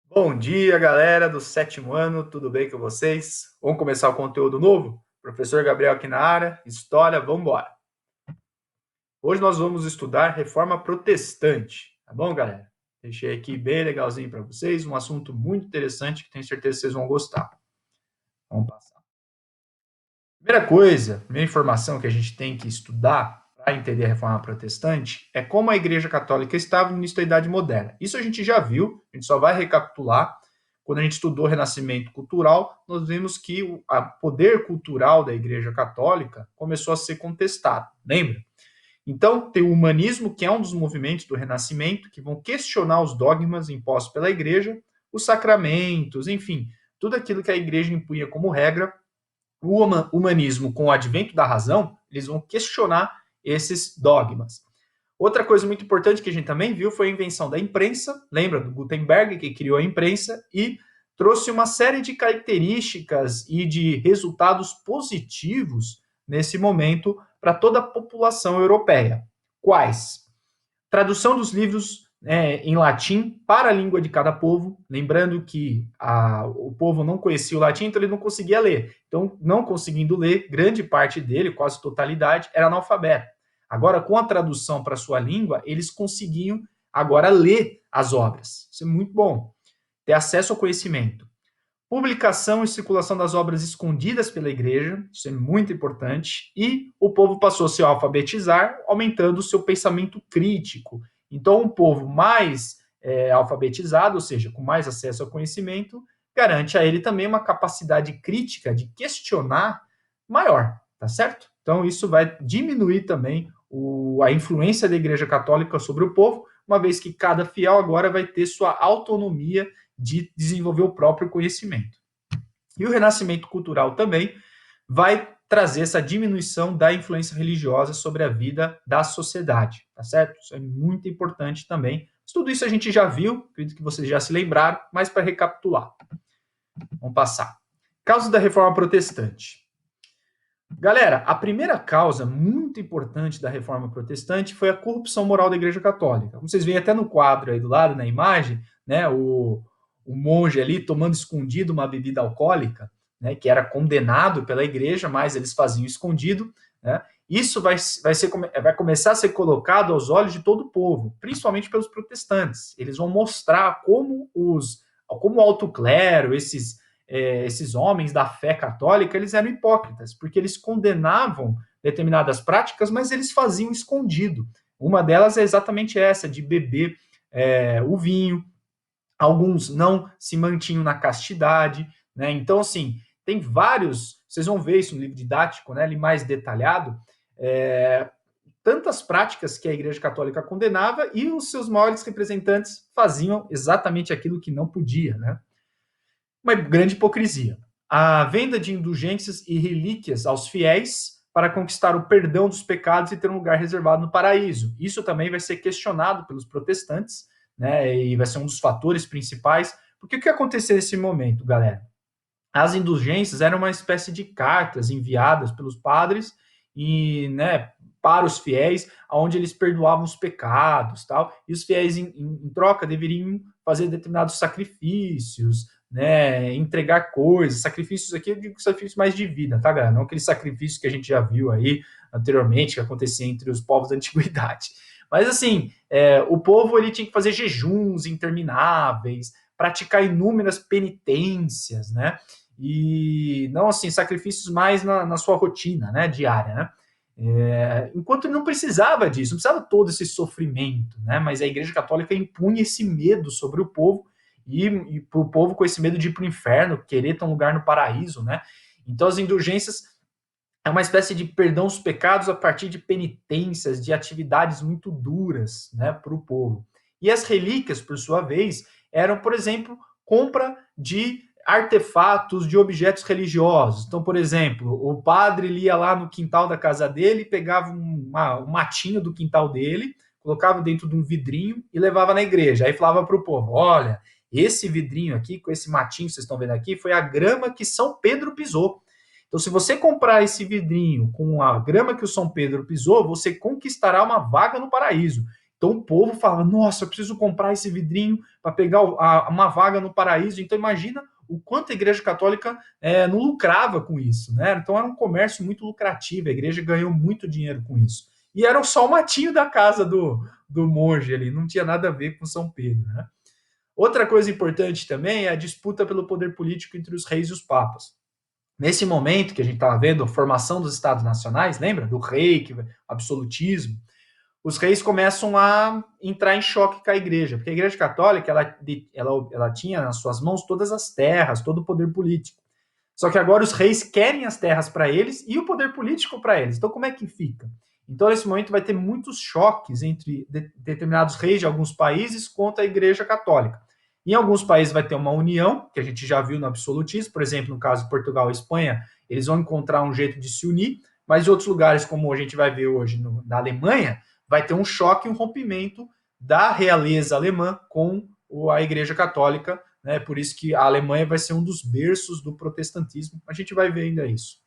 Bom dia, galera do sétimo ano, tudo bem com vocês? Vamos começar o conteúdo novo? Professor Gabriel aqui na área, História, vamos embora. Hoje nós vamos estudar Reforma Protestante, tá bom, galera? Deixei aqui bem legalzinho para vocês, um assunto muito interessante que tenho certeza que vocês vão gostar. Vamos passar. Primeira informação que a gente tem que estudar para entender a Reforma Protestante é como a Igreja Católica estava no início da Idade Moderna. Isso a gente já viu, a gente só vai recapitular. Quando a gente estudou o Renascimento Cultural, nós vimos que o poder cultural da Igreja Católica começou a ser contestado, lembra? Então, tem o humanismo, que é um dos movimentos do Renascimento, que vão questionar os dogmas impostos pela Igreja, os sacramentos, enfim, tudo aquilo que a Igreja impunha como regra. O humanismo, com o advento da razão, eles vão questionar esses dogmas. Outra coisa muito importante que a gente também viu foi a invenção da imprensa. Lembra do Gutenberg, que criou a imprensa e trouxe uma série de características e de resultados positivos nesse momento para toda a população europeia. Quais? Tradução dos livros em latim para a língua de cada povo, lembrando que o povo não conhecia o latim, então ele não conseguia ler. Então, não conseguindo ler, grande parte dele, quase totalidade, era analfabeto. Agora, com a tradução para a sua língua, eles conseguiam agora ler as obras. Isso é muito bom. Ter acesso ao conhecimento. Publicação e circulação das obras escondidas pela igreja, isso é muito importante, e o povo passou a se alfabetizar, aumentando o seu pensamento crítico. Então, um povo mais alfabetizado, ou seja, com mais acesso ao conhecimento, garante a ele também uma capacidade crítica de questionar maior, tá certo? Então, isso vai diminuir também a influência da Igreja Católica sobre o povo, uma vez que cada fiel agora vai ter sua autonomia de desenvolver o próprio conhecimento. E o renascimento cultural também vai trazer essa diminuição da influência religiosa sobre a vida da sociedade, tá certo? Isso é muito importante também. Tudo isso a gente já viu, acredito que vocês já se lembraram, mas para recapitular. Vamos passar. Causa da Reforma Protestante. Galera, a primeira causa muito importante da Reforma Protestante foi a corrupção moral da Igreja Católica. Como vocês veem até no quadro aí do lado, na imagem, né, o monge ali tomando escondido uma bebida alcoólica, né, que era condenado pela Igreja, mas eles faziam escondido, né. Isso vai começar a ser colocado aos olhos de todo o povo, principalmente pelos protestantes. Eles vão mostrar como o alto clero, esses homens da fé católica, eles eram hipócritas, porque eles condenavam determinadas práticas, mas eles faziam escondido. Uma delas é exatamente essa, de beber o vinho. Alguns não se mantinham na castidade, né? Então, assim, tem vários, vocês vão ver isso no livro didático, né, ele mais detalhado, tantas práticas que a Igreja Católica condenava e os seus maiores representantes faziam exatamente aquilo que não podia, né? Uma grande hipocrisia. A venda de indulgências e relíquias aos fiéis para conquistar o perdão dos pecados e ter um lugar reservado no paraíso. Isso também vai ser questionado pelos protestantes, né? E vai ser um dos fatores principais. Porque o que aconteceu nesse momento, galera? As indulgências eram uma espécie de cartas enviadas pelos padres e, né, para os fiéis, onde eles perdoavam os pecados, tal. E os fiéis, em troca, deveriam fazer determinados sacrifícios, né, entregar coisas, sacrifícios aqui, eu digo sacrifícios mais de vida, tá, galera? Não aqueles sacrifícios que a gente já viu aí anteriormente, que acontecia entre os povos da antiguidade. Mas, assim, o povo ele tinha que fazer jejuns intermináveis, praticar inúmeras penitências, né? E não assim, sacrifícios mais na sua rotina, né, diária, né? Enquanto ele não precisava disso, não precisava todo esse sofrimento, né? Mas a Igreja Católica impunha esse medo sobre o povo e para o povo com esse medo de ir para o inferno, querer ter um lugar no paraíso, né? Então as indulgências é uma espécie de perdão dos pecados a partir de penitências, de atividades muito duras, né, para o povo. E as relíquias, por sua vez, eram, por exemplo, compra de artefatos, de objetos religiosos. Então, por exemplo, o padre ia lá no quintal da casa dele, pegava um matinho do quintal dele, colocava dentro de um vidrinho e levava na igreja. Aí falava para o povo: olha, esse vidrinho aqui, com esse matinho que vocês estão vendo aqui, foi a grama que São Pedro pisou. Então, se você comprar esse vidrinho com a grama que o São Pedro pisou, você conquistará uma vaga no paraíso. Então o povo falava, nossa, eu preciso comprar esse vidrinho para pegar uma vaga no paraíso. Então imagina o quanto a Igreja Católica não lucrava com isso, né? Então era um comércio muito lucrativo, a igreja ganhou muito dinheiro com isso. E era só o matinho da casa do monge ali, não tinha nada a ver com São Pedro, né? Outra coisa importante também é a disputa pelo poder político entre os reis e os papas. Nesse momento que a gente estava vendo a formação dos estados nacionais, lembra? Do rei, absolutismo, os reis começam a entrar em choque com a igreja, porque a igreja católica ela tinha nas suas mãos todas as terras, todo o poder político. Só que agora os reis querem as terras para eles e o poder político para eles. Então, como é que fica? Então, nesse momento, vai ter muitos choques entre determinados reis de alguns países contra a Igreja Católica. Em alguns países vai ter uma união, que a gente já viu no absolutismo, por exemplo, no caso de Portugal e Espanha, eles vão encontrar um jeito de se unir, mas em outros lugares, como a gente vai ver hoje na Alemanha, vai ter um choque, um rompimento da realeza alemã com a Igreja Católica, né? Por isso que a Alemanha vai ser um dos berços do protestantismo. A gente vai ver ainda isso.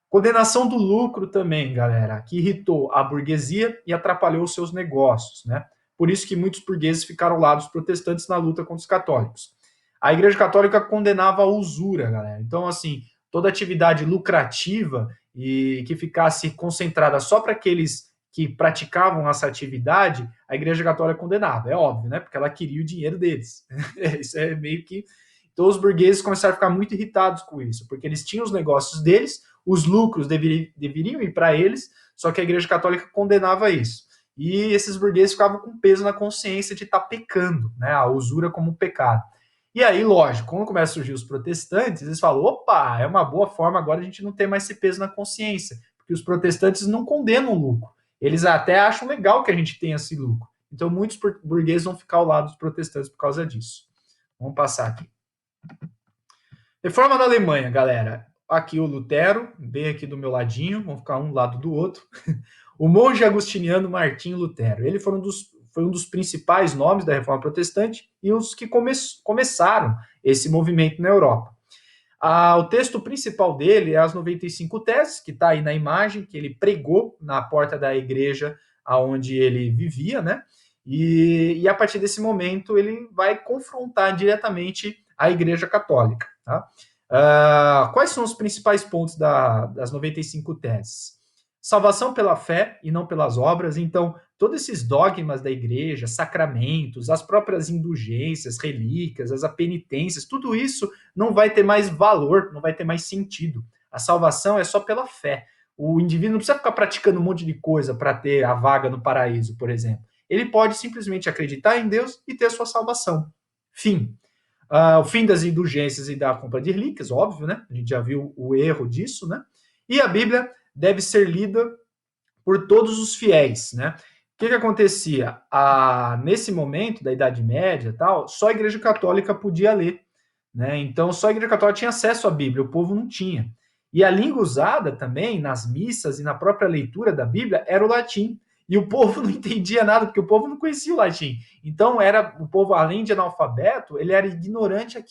Condenação do lucro também, galera, que irritou a burguesia e atrapalhou os seus negócios, né? Por isso que muitos burgueses ficaram ao lado dos protestantes na luta contra os católicos. A Igreja Católica condenava a usura, galera. Então, assim, toda atividade lucrativa e que ficasse concentrada só para aqueles que praticavam essa atividade, a Igreja Católica condenava, é óbvio, né? Porque ela queria o dinheiro deles. Isso é meio que. Então, os burgueses começaram a ficar muito irritados com isso, porque eles tinham os negócios deles, os lucros deveriam ir para eles, só que a Igreja Católica condenava isso. E esses burgueses ficavam com peso na consciência de estar pecando, né? A usura como um pecado. E aí, lógico, quando começam a surgir os protestantes, eles falam: opa, é uma boa forma agora a gente não ter mais esse peso na consciência, porque os protestantes não condenam o lucro. Eles até acham legal que a gente tenha esse lucro. Então, muitos burgueses vão ficar ao lado dos protestantes por causa disso. Vamos passar aqui. Reforma da Alemanha, galera. Aqui o Lutero, bem aqui do meu ladinho, vamos ficar um lado do outro. O monge agostiniano Martinho Lutero. Ele foi um dos principais nomes da Reforma Protestante e os que começaram esse movimento na Europa. O texto principal dele é as 95 teses, que está aí na imagem, que ele pregou na porta da igreja onde ele vivia, né? E a partir desse momento ele vai confrontar diretamente a Igreja Católica. Tá? Quais são os principais pontos das 95 teses? Salvação pela fé e não pelas obras. Então, todos esses dogmas da igreja, sacramentos, as próprias indulgências, relíquias, as penitências, tudo isso não vai ter mais valor, não vai ter mais sentido. A salvação é só pela fé. O indivíduo não precisa ficar praticando um monte de coisa para ter a vaga no paraíso, por exemplo. Ele pode simplesmente acreditar em Deus e ter sua salvação. Fim. O fim das indulgências e da compra de relíquias, óbvio, né? A gente já viu o erro disso, né? E a Bíblia deve ser lida por todos os fiéis, né? O que acontecia? Nesse momento da Idade Média, tal, só a Igreja Católica podia ler, né? Então, só a Igreja Católica tinha acesso à Bíblia, o povo não tinha. E a língua usada também nas missas e na própria leitura da Bíblia era o latim. E o povo não entendia nada, porque o povo não conhecia o latim. Então, o povo, além de analfabeto, ele era ignorante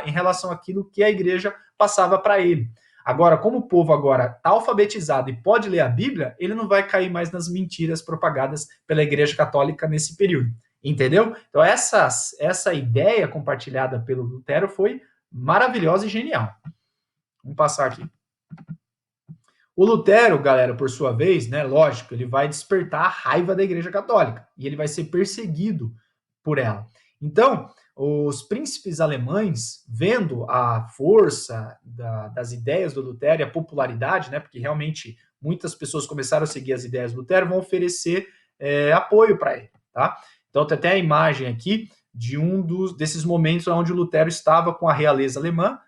em relação àquilo que a igreja passava para ele. Agora, como o povo agora está alfabetizado e pode ler a Bíblia, ele não vai cair mais nas mentiras propagadas pela Igreja Católica nesse período. Entendeu? Então, essa ideia compartilhada pelo Lutero foi maravilhosa e genial. Vamos passar aqui. O Lutero, galera, por sua vez, né, lógico, ele vai despertar a raiva da Igreja Católica e ele vai ser perseguido por ela. Então, os príncipes alemães, vendo a força das ideias do Lutero e a popularidade, né, porque realmente muitas pessoas começaram a seguir as ideias do Lutero, vão oferecer apoio para ele. Tá? Então, tem até a imagem aqui de desses momentos onde o Lutero estava com a realeza alemã.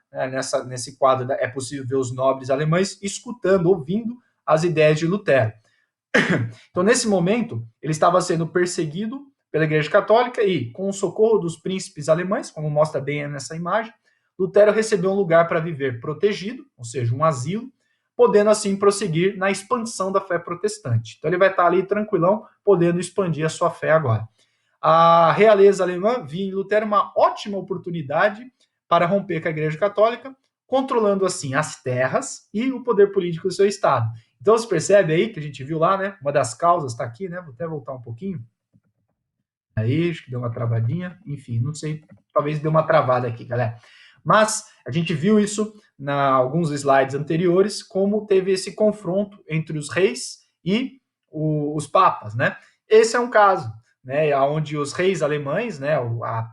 Nesse quadro é possível ver os nobres alemães escutando, ouvindo as ideias de Lutero. Então, nesse momento, ele estava sendo perseguido pela Igreja Católica e, com o socorro dos príncipes alemães, como mostra bem nessa imagem, Lutero recebeu um lugar para viver protegido, ou seja, um asilo, podendo assim prosseguir na expansão da fé protestante. Então, ele vai estar ali tranquilão, podendo expandir a sua fé agora. A realeza alemã via em Lutero uma ótima oportunidade para romper com a Igreja Católica, controlando assim as terras e o poder político do seu estado. Então você percebe aí que a gente viu lá, né? Uma das causas está aqui, né? Vou até voltar um pouquinho. Aí, acho que deu uma travadinha, enfim, não sei, talvez deu uma travada aqui, galera. Mas a gente viu isso alguns slides anteriores, como teve esse confronto entre os reis e os papas, né? Esse é um caso, né, onde os reis alemães, né,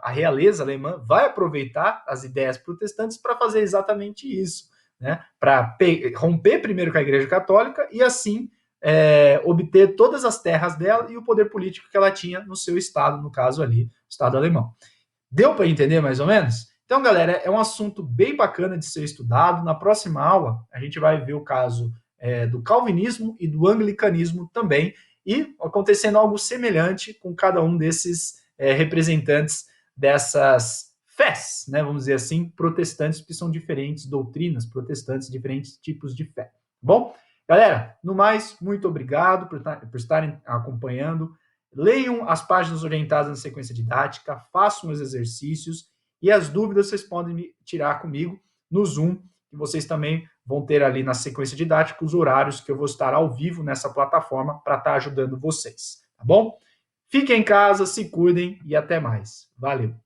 a realeza alemã, vai aproveitar as ideias protestantes para fazer exatamente isso, né? Para romper primeiro com a Igreja Católica e assim obter todas as terras dela e o poder político que ela tinha no seu estado, no caso ali, o Estado alemão. Deu para entender mais ou menos? Então, galera, é um assunto bem bacana de ser estudado. Na próxima aula, a gente vai ver o caso do calvinismo e do anglicanismo também, e acontecendo algo semelhante com cada um desses representantes dessas fés, né, vamos dizer assim, protestantes, que são diferentes doutrinas protestantes, diferentes tipos de fé. Bom, galera, no mais, muito obrigado por estarem acompanhando. Leiam as páginas orientadas na sequência didática, façam os exercícios e as dúvidas vocês podem me tirar comigo no Zoom, que vocês também vão ter ali na sequência didática os horários que eu vou estar ao vivo nessa plataforma para estar ajudando vocês, tá bom? Fiquem em casa, se cuidem e até mais. Valeu!